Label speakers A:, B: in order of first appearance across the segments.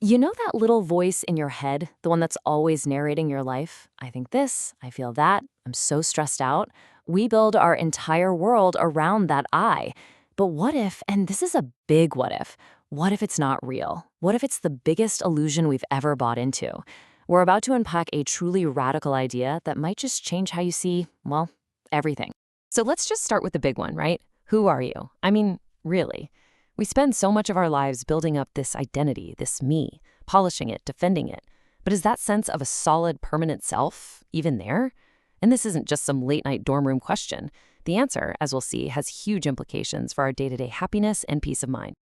A: You know that little voice in your head, the one that's always narrating your life? I think this, I feel that, I'm so stressed out. We build our entire world around that I. But what if, and this is a big what if it's not real? What if it's the biggest illusion we've ever bought into? We're about to unpack a truly radical idea that might just change how you see, well, everything. So let's just start with the big one, right? Who are you? I mean, really. We spend so much of our lives building up this identity, this me, polishing it, defending it. But is that sense of a solid, permanent self even there? And this isn't just some late-night dorm room question. The answer, as we'll see, has huge implications for our day-to-day happiness and peace of mind.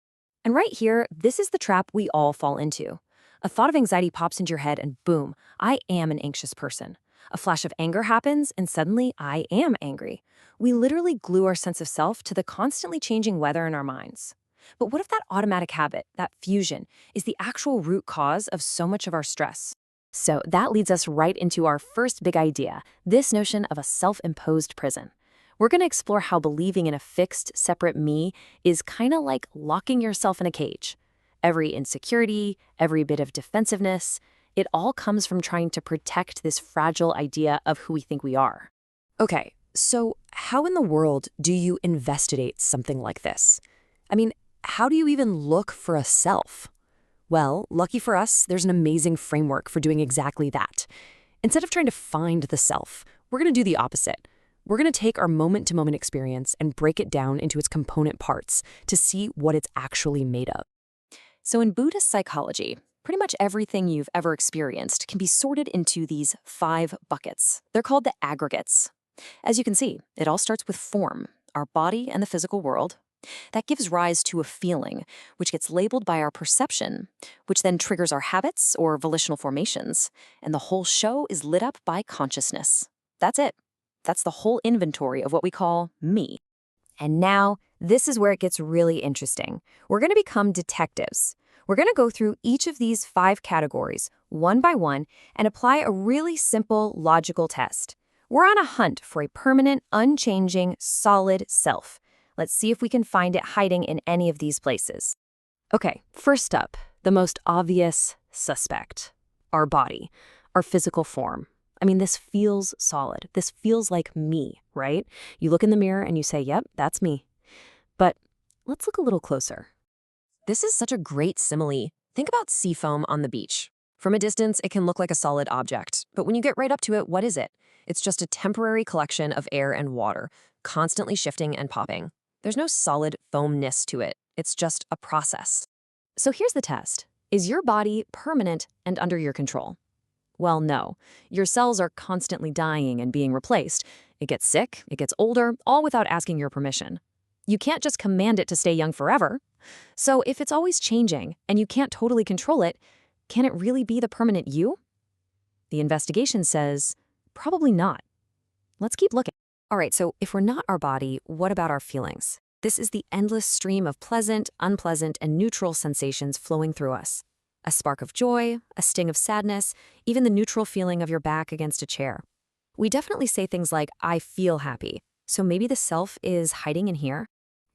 B: And right here, this is the trap we all fall into. A thought of anxiety pops into your head and boom, I am an anxious person. A flash of anger happens and suddenly I am angry. We literally glue our sense of self to the constantly changing weather in our minds. But what if that automatic habit, that fusion, is the actual root cause of so much of our stress?
A: So that leads us right into our first big idea, this notion of a self-imposed prison. We're going to explore how believing in a fixed, separate me is kind of like locking yourself in a cage. Every insecurity, every bit of defensiveness, it all comes from trying to protect this fragile idea of who we think we are.
B: Okay, so how in the world do you investigate something like this? I mean, how do you even look for a self? Well, lucky for us, there's an amazing framework for doing exactly that. Instead of trying to find the self, we're going to do the opposite. We're going to take our moment-to-moment experience and break it down into its component parts to see what it's actually made of.
A: So in Buddhist psychology, pretty much everything you've ever experienced can be sorted into these 5 buckets. They're called the aggregates. As you can see, it all starts with form, our body and the physical world. That gives rise to a feeling, which gets labeled by our perception, which then triggers our habits or volitional formations, and the whole show is lit up by consciousness. That's it. That's the whole inventory of what we call me.
B: And now, this is where it gets really interesting. We're going to become detectives. We're going to go through each of these 5 categories, one by one, and apply a really simple, logical test. We're on a hunt for a permanent, unchanging, solid self. Let's see if we can find it hiding in any of these places. Okay, first up, the most obvious suspect. Our body, our physical form. I mean, this feels solid. This feels like me, right? You look in the mirror and you say, yep, that's me. But let's look a little closer. This is such a great simile. Think about sea foam on the beach. From a distance, it can look like a solid object. But when you get right up to it, what is it? It's just a temporary collection of air and water, constantly shifting and popping. There's no solid foamness to it. It's just a process. So here's the test. Is your body permanent and under your control? Well, no. Your cells are constantly dying and being replaced. It gets sick, it gets older, all without asking your permission. You can't just command it to stay young forever. So if it's always changing and you can't totally control it, can it really be the permanent you? The investigation says, probably not. Let's keep looking. All right, so if we're not our body, what about our feelings? This is the endless stream of pleasant, unpleasant, and neutral sensations flowing through us. A spark of joy, a sting of sadness, even the neutral feeling of your back against a chair. We definitely say things like, I feel happy. So maybe the self is hiding in here.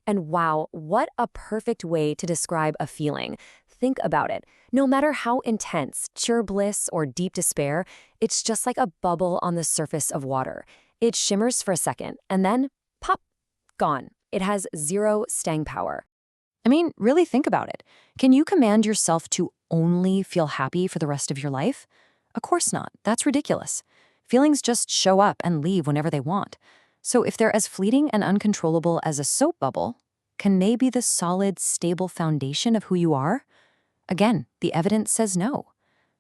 B: And wow, what a perfect way to describe a feeling. Think about it. No matter how intense, pure bliss or deep despair, it's just like a bubble on the surface of water. It shimmers for a second, and then, pop, gone. It has zero staying power. I mean, really think about it. Can you command yourself to only feel happy for the rest of your life? Of course not. That's ridiculous. Feelings just show up and leave whenever they want. So if they're as fleeting and uncontrollable as a soap bubble, can they be the solid, stable foundation of who you are? Again, the evidence says no.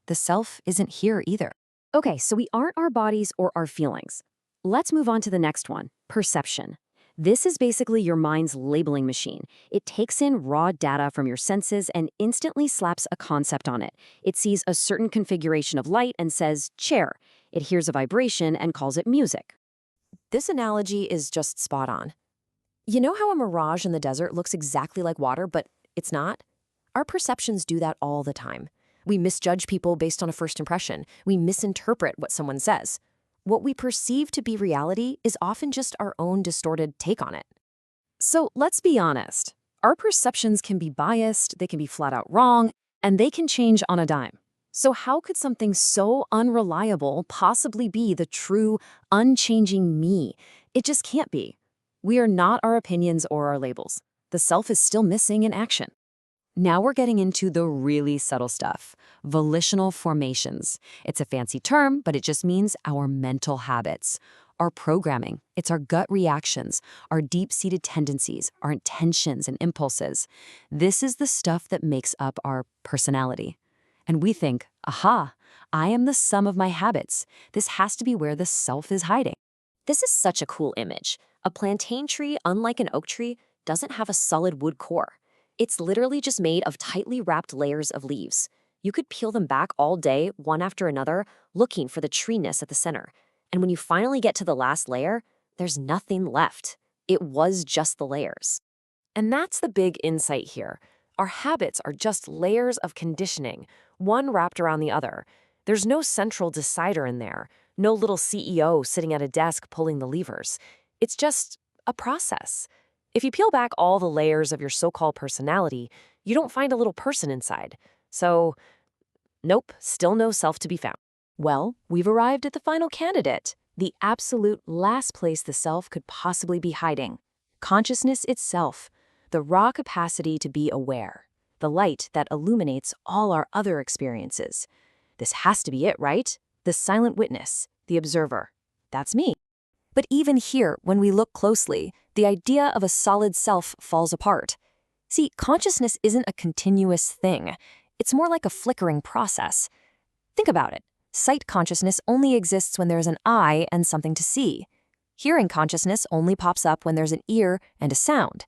B: The self isn't here either. Okay, so we aren't our bodies or our feelings. Let's move on to the next one, perception. This is basically your mind's labeling machine. It takes in raw data from your senses and instantly slaps a concept on it. It sees a certain configuration of light and says, chair. It hears a vibration and calls it music. This analogy is just spot on. You know how a mirage in the desert looks exactly like water, but it's not? Our perceptions do that all the time. We misjudge people based on a first impression. We misinterpret what someone says. What we perceive to be reality is often just our own distorted take on it. So let's be honest. Our perceptions can be biased, they can be flat out wrong,
A: And they can change on a dime. So how could something so unreliable possibly be the true, unchanging me? It just can't be. We are not our opinions or our labels. The self is still missing in action. Now we're getting into the really subtle stuff, volitional formations. It's a fancy term, but it just means our mental habits, our programming. It's our gut reactions, our deep-seated tendencies, our intentions and impulses. This is the stuff that makes up our personality. And we think, aha, I am the sum of my habits. This has to be where the self is hiding.
B: This is such a cool image. A plantain tree, unlike an oak tree, doesn't have a solid wood core. It's literally just made of tightly wrapped layers of leaves. You could peel them back all day, one after another, looking for the treeness at the center. And when you finally get to the last layer, there's nothing left. It was just the layers.
A: And that's the big insight here. Our habits are just layers of conditioning, one wrapped around the other. There's no central decider in there, no little CEO sitting at a desk pulling the levers. It's just a process. If you peel back all the layers of your so-called personality, you don't find a little person inside. So, nope, still no self to be found. Well, we've arrived at the final candidate, the absolute last place the self could possibly be hiding. Consciousness itself, the raw capacity to be aware, the light that illuminates all our other experiences. This has to be it, right? The silent witness, the observer. That's me. But even here, when we look closely, the idea of a solid self falls apart. See, consciousness isn't a continuous thing. It's more like a flickering process. Think about it. Sight consciousness only exists when there's an eye and something to see. Hearing consciousness only pops up when there's an ear and a sound.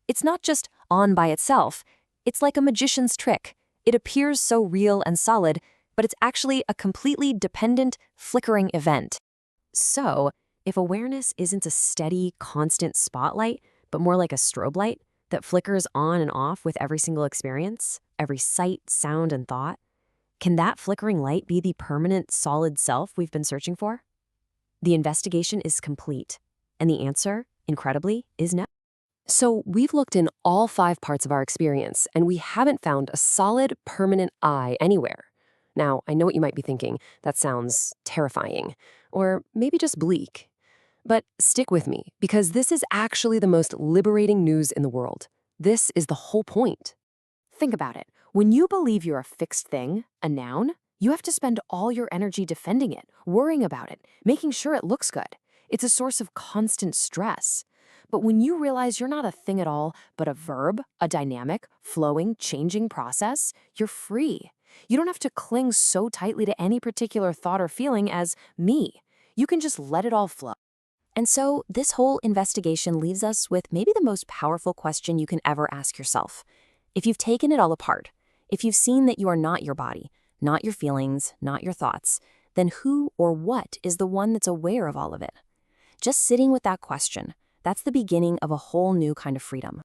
A: It's not just on by itself. It's like a magician's trick. It appears so real and solid, but it's actually a completely dependent, flickering event. So, if awareness isn't a steady, constant spotlight, but more like a strobe light that flickers on and off with every single experience, every sight, sound, and thought, can that flickering light be the permanent, solid self we've been searching for? The investigation is complete, and the answer, incredibly, is no. So we've looked in all 5 parts of our experience, and we haven't found a solid, permanent I anywhere. Now, I know what you might be thinking. That sounds terrifying, or maybe just bleak. But stick with me, because this is actually the most liberating news in the world. This is the whole point. Think about it. When you believe you're a fixed thing, a noun, you have to spend all your energy defending it, worrying about it, making sure it looks good. It's a source of constant stress. But when you realize you're not a thing at all, but a verb, a dynamic, flowing, changing process, you're free. You don't have to cling so tightly to any particular thought or feeling as me. You can just let it all flow. And so this whole investigation leaves us with maybe the most powerful question you can ever ask yourself. If you've taken it all apart, if you've seen that you are not your body, not your feelings, not your thoughts, then who or what is the one that's aware of all of it? Just sitting with that question, that's the beginning of a whole new kind of freedom.